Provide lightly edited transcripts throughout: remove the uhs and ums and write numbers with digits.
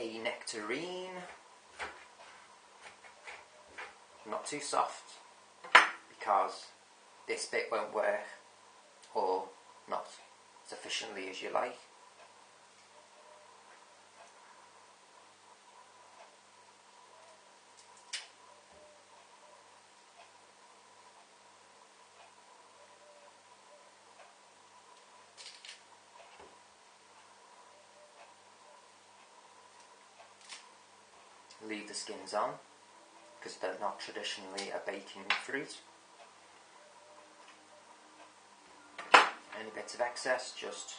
a nectarine. Not too soft, because this bit won't work, or not as efficiently as you like. Leave the skins on, because they're not traditionally a baking fruit. Any bits of excess, just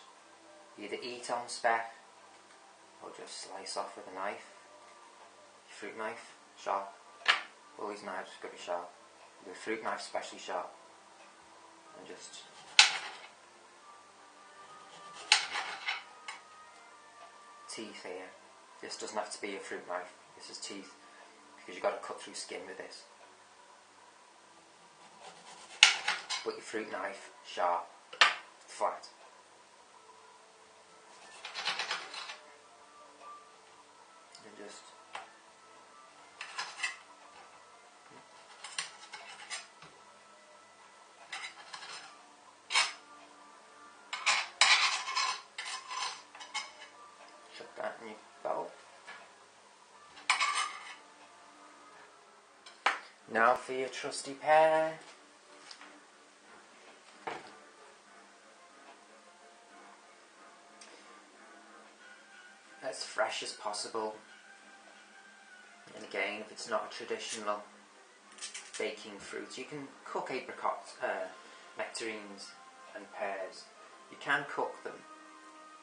either eat on spec, or just slice off with a knife. Fruit knife, sharp. All these knives are going to be sharp. The fruit knife especially sharp. And just teeth here. This doesn't have to be a fruit knife. This is teeth, because you've got to cut through skin with this. But your fruit knife, sharp, flat. And just chuck that in your bowl. Now for your trusty pear. As fresh as possible. And again, if it's not a traditional baking fruit, you can cook apricots, nectarines and pears. You can cook them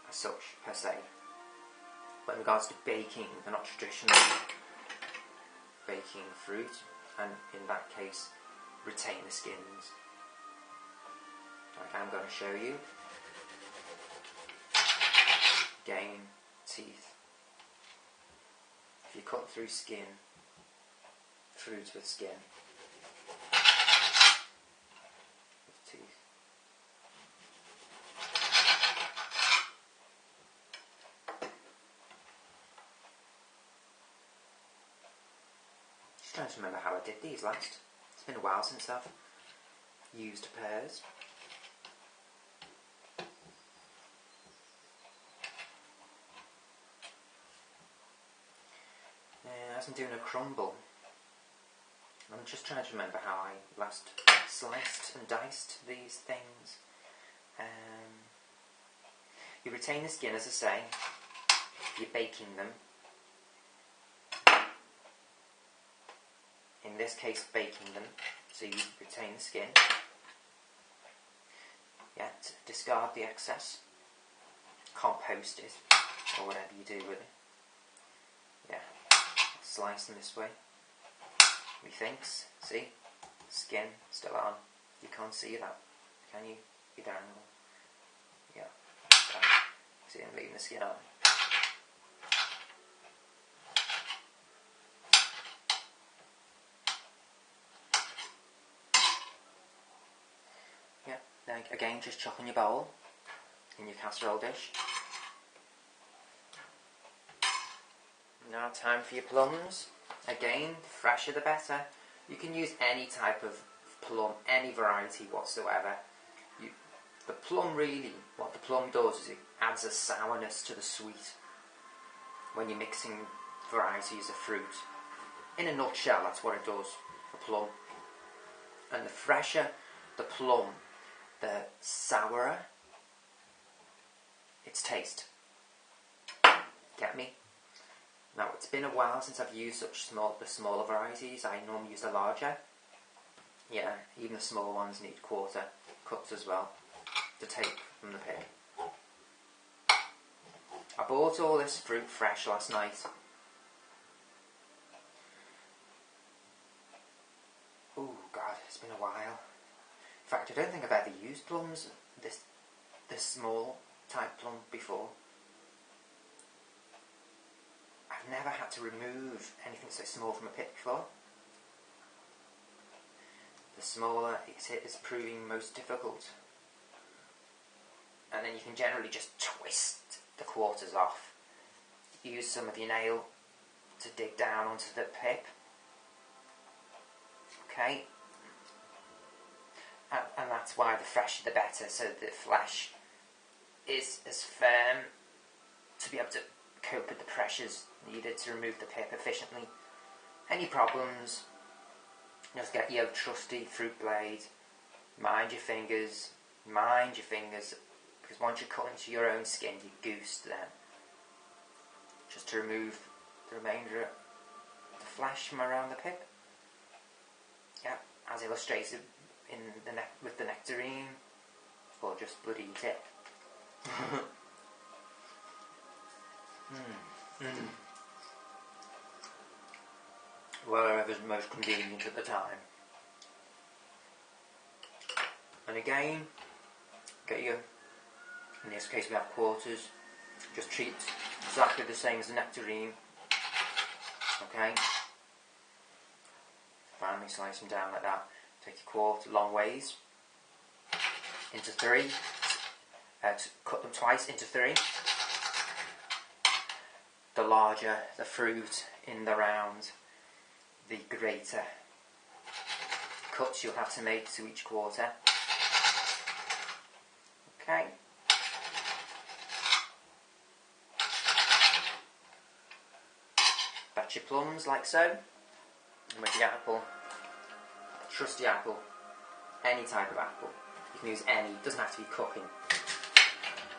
as such, per se. But in regards to baking, they're not traditional baking fruit, and in that case, retain the skins. Like I'm going to show you. Again, teeth. If you cut through skin, fruit with skin, with teeth. Just trying to remember how I did these last. It's been a while since I've used pears. As I'm doing a crumble, I'm just trying to remember how I last sliced and diced these things. You retain the skin, as I say. You're baking them. In this case, baking them, so you retain the skin. Yeah, discard the excess. Compost it, or whatever you do with it. Yeah. Slice them this way. Methinks, see, skin still on. You can't see that, can you? Either angle. Yeah. See, I'm leaving the skin on. Yeah. Now again, just chuck in your bowl, in your casserole dish. Now time for your plums. Again, the fresher the better. You can use any type of plum, any variety whatsoever. The plum really, what the plum does is it adds a sourness to the sweet when you're mixing varieties of fruit. In a nutshell, that's what it does, a plum. And the fresher the plum, the sourer its taste. Get me? Now, it's been a while since I've used the smaller varieties. I normally use the larger. Yeah, even the small ones need quarter cups as well to take from the pig. I bought all this fruit fresh last night. Oh God, it's been a while. In fact, I don't think I've ever used plums, this small type plum before. I've never had to remove anything so small from a pit before. The smaller it is proving most difficult. And then you can generally just twist the quarters off. use some of your nail to dig down onto the pip. Okay, and that's why the fresher the better, so the flesh is as firm to be able to cope with the pressures needed to remove the pip efficiently. Any problems, just get your trusty fruit blade, mind your fingers, because once you cut into your own skin, you goose them. Just to remove the remainder of the flesh from around the pip. Yeah, as illustrated in with the nectarine, or just bloody eat it. Wherever's most convenient at the time. And again, get your, in this case we have quarters, just treat exactly the same as the nectarine. Okay, finally slice them down like that. Take your quarter long ways into three, cut them twice into three. The larger the fruit in the round, the greater cuts you'll have to make to each quarter. Okay. Batch your plums like so. And with the apple, trusty apple, any type of apple. You can use any, it doesn't have to be cooking.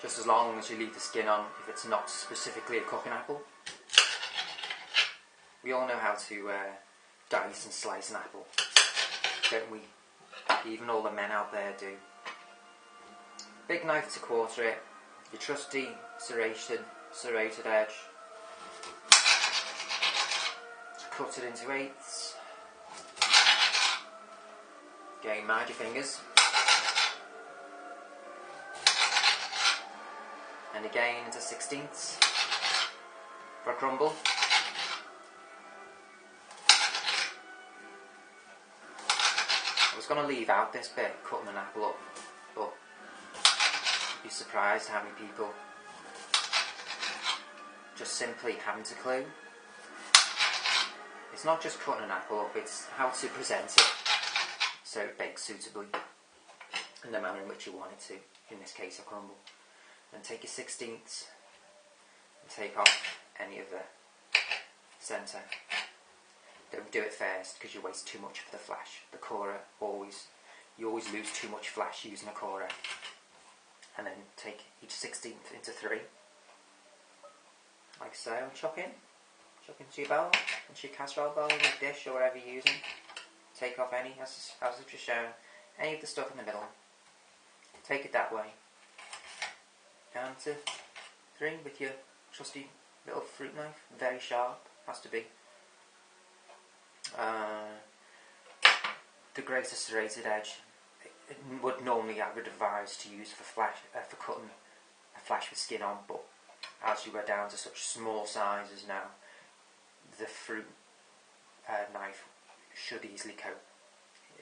Just as long as you leave the skin on if it's not specifically a cooking apple. We all know how to dice and slice an apple, don't we? Even all the men out there do. Big knife to quarter it, your trusty serrated edge. Cut it into eighths. Again, mind your fingers. And again into sixteenths for a crumble. I was going to leave out this bit, cutting an apple up, but you'd be surprised how many people just simply haven't a clue. It's not just cutting an apple up, it's how to present it so it bakes suitably in the manner in which you want it to, in this case a crumble. And take your sixteenths and take off any of the centre. Don't do it first because you waste too much of the flesh. The corer you always lose too much flesh using a corer. And then take each 16th into three, like so, and chuck into your bowl, into your casserole bowl, your dish, or whatever you're using. Take off any, as I've just shown, any of the stuff in the middle. Take it that way. Down to three with your trusty little fruit knife, very sharp, has to be. The greater serrated edge would normally I would advise to use for cutting a flesh with skin on, but as you go down to such small sizes now, the fruit knife should easily cope.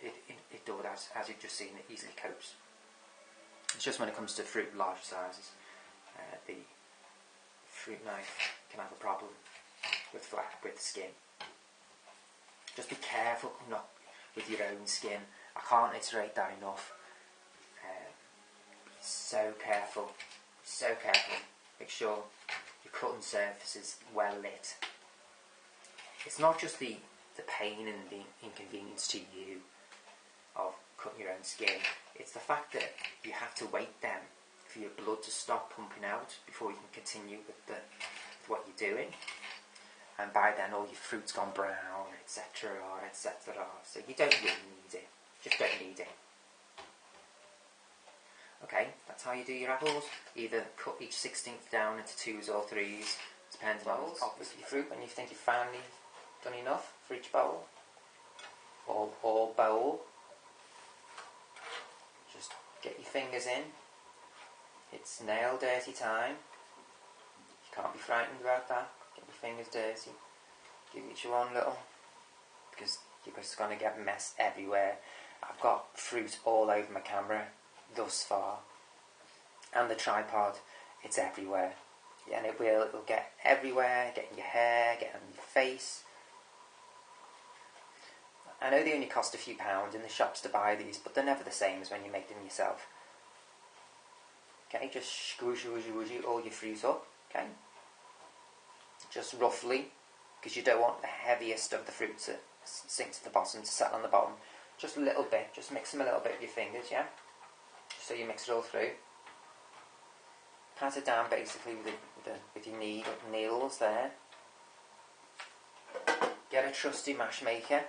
It does, as you've just seen, it easily copes. It's just when it comes to fruit larger sizes, the fruit knife can have a problem with skin. Just be careful not with your own skin. I can't iterate that enough. So careful, so careful. Make sure your cutting surface is well lit. It's not just the pain and the inconvenience to you of cutting your own skin. It's the fact that you have to wait then for your blood to stop pumping out before you can continue with what you're doing. And by then all your fruit's gone brown, etc, etc. So you don't really need it. Just don't need it. Okay, that's how you do your apples. Either cut each 16th down into 2s or 3s, depending on obviously your fruit, when you think you've finally done enough for each bowl. Or bowl. Just get your fingers in. It's nail dirty time. You can't be frightened about that. Get your fingers dirty. Give each one little, because you're just going to get mess everywhere. I've got fruit all over my camera thus far, and the tripod, it's everywhere. and it'll get everywhere, get in your hair, get on your face. I know they only cost a few pounds in the shops to buy these, but they're never the same as when you make them yourself. Okay, just squishy all your fruit up, okay? Just roughly, because you don't want the heaviest of the fruit to sink to the bottom, to settle on the bottom. Just a little bit, just mix them a little bit with your fingers, yeah? Just so you mix it all through. Pat it down basically with your needles there. Get a trusty mash maker,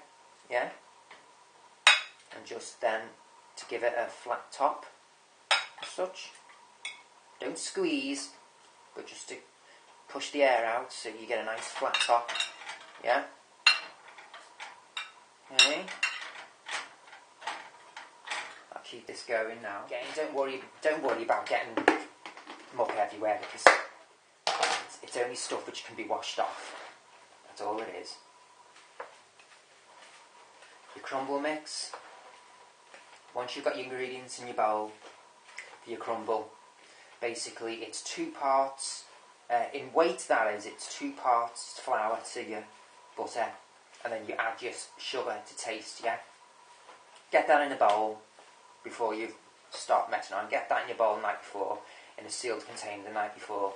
yeah? And just then, to give it a flat top, as such. Don't squeeze, but just to push the air out so you get a nice flat top, yeah? Okay. I'll keep this going now. Again, don't worry about getting muck everywhere, because it's only stuff which can be washed off. That's all it is. Your crumble mix. Once you've got your ingredients in your bowl for your crumble, basically it's 2 parts, in weight that is, it's 2 parts flour to your butter, and then you add your sugar to taste, yeah? Get that in a bowl before you start messing on. Get that in your bowl the night before, in a sealed container the night before,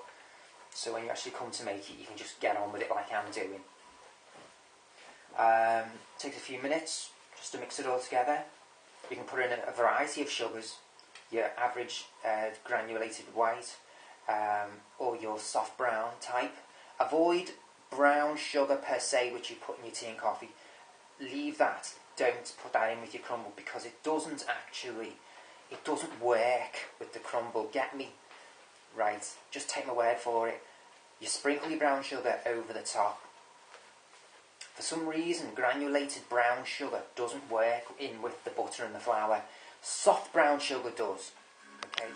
so when you actually come to make it, you can just get on with it like I'm doing. Takes a few minutes just to mix it all together. You can put in a variety of sugars, your average granulated white, or your soft brown type. Avoid brown sugar per se, which you put in your tea and coffee. Leave that. Don't put that in with your crumble, because it doesn't work with the crumble. Get me? Right, just take my word for it. You sprinkle your brown sugar over the top. For some reason, granulated brown sugar doesn't work in with the butter and the flour. Soft brown sugar does. Okay.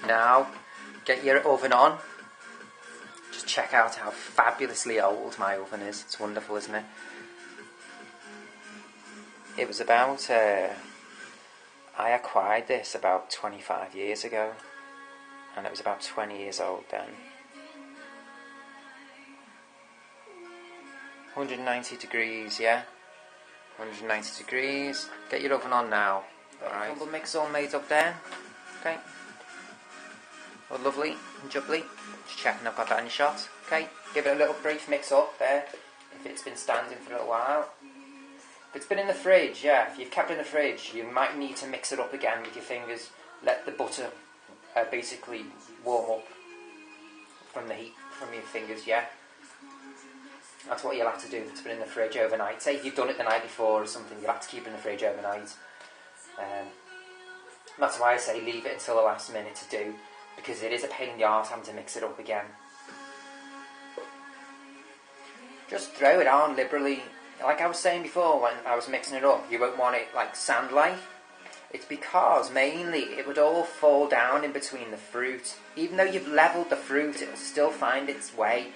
Now, get your oven on. Just check out how fabulously old my oven is. It's wonderful, isn't it? It was about... I acquired this about 25 years ago, and it was about 20 years old then. 190 degrees, yeah? 190 degrees. Get your oven on now. Alright. Crumble mix all made up there. Okay. Well, lovely and jubbly. Just checking I've got that in your shot. Okay. Give it a little brief mix up there, if it's been standing for a little while. If it's been in the fridge, yeah, if you've kept it in the fridge, you might need to mix it up again with your fingers. Let the butter basically warm up from the heat from your fingers, yeah? That's what you'll have to do if it's been in the fridge overnight. Say if you've done it the night before or something, you'll have to keep it in the fridge overnight. That's why I say leave it until the last minute to do, because it is a pain in the arse having to mix it up again. Just throw it on liberally. Like I was saying before when I was mixing it up, you won't want it like sand-like. It's because mainly it would all fall down in between the fruit. Even though you've levelled the fruit, it will still find its way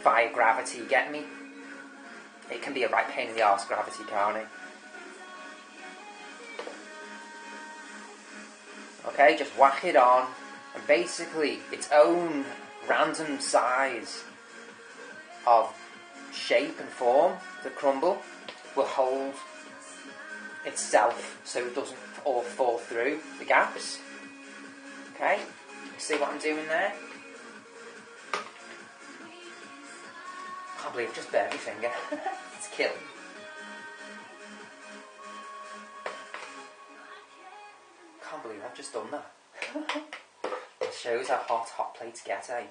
via gravity, get me? It can be a right pain in the arse, gravity, can't it? Okay, just whack it on, and basically its own random size of shape and form, the crumble, will hold itself so it doesn't all fall through the gaps. Okay, see what I'm doing there? I can't believe I've just burnt my finger. It's killing. Can't believe I've just done that. It shows how hot plates get, eh?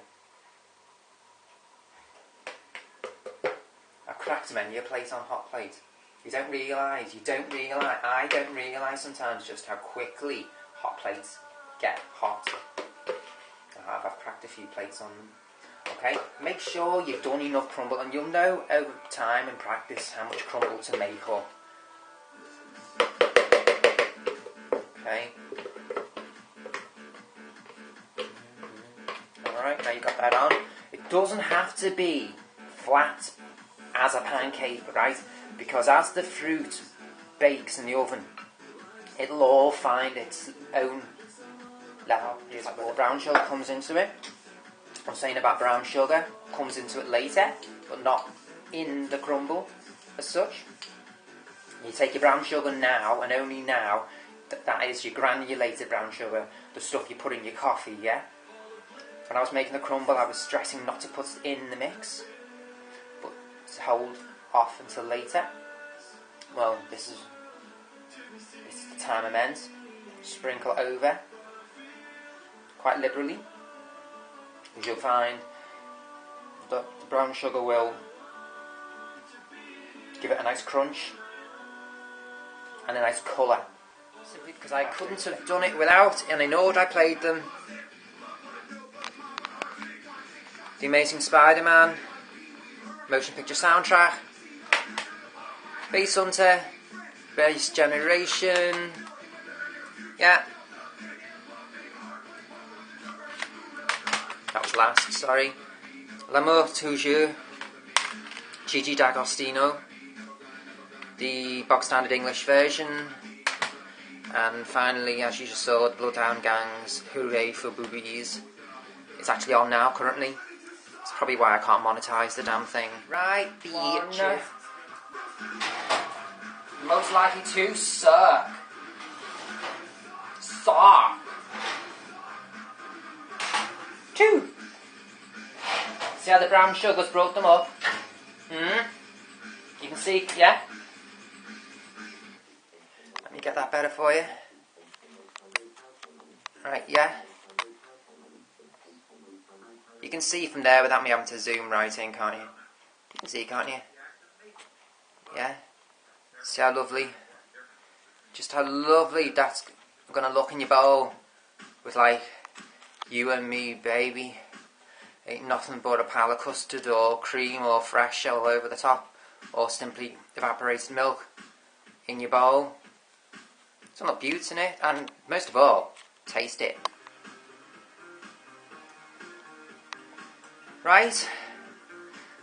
I've cracked many a plate on hot plate. I don't realise sometimes just how quickly hot plates get hot. I've cracked a few plates on them. Okay, make sure you've done enough crumble, and you'll know over time and practice how much crumble to make up. Okay. Alright, now you've got that on. It doesn't have to be flat as a pancake, right? Because as the fruit bakes in the oven, it'll all find its own level. Here's where the brown sugar comes into it. I'm saying about brown sugar comes into it later, but not in the crumble as such. You take your brown sugar now, and only now, that is your granulated brown sugar, the stuff you put in your coffee, yeah? When I was making the crumble, I was stressing not to put it in the mix, but to hold off until later. Well, this is the time I meant. Sprinkle over, quite liberally, and you'll find the brown sugar will give it a nice crunch and a nice colour. Simply because I couldn't have done it without, and I know I played them. The Amazing Spider-Man, motion picture soundtrack, Base Hunter, Base Generation, yeah. That was last, sorry. L'amour toujours, Gigi D'Agostino, the box standard English version, and finally, as you just saw, Bloodhound Gang's Hooray for Boobies. It's actually on now currently. It's probably why I can't monetize the damn thing. Right, bitch. Most likely to suck. Suck. 2. See how the brown sugar's broke them up? You can see, yeah? Let me get that better for you. Right, yeah? You can see from there without me having to zoom right in, can't you? You can see, can't you? Yeah? See how lovely? Just how lovely that's going to look in your bowl. With like, you and me, baby. Ain't nothing but a pile of custard or cream or fresh all over the top. Or simply evaporated milk in your bowl. It's got beauty in it, and most of all, taste it. Right,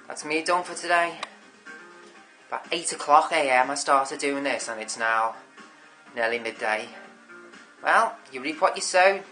that's me done for today. About 8 o'clock AM I started doing this, and it's now nearly midday. Well, you reap what you sow.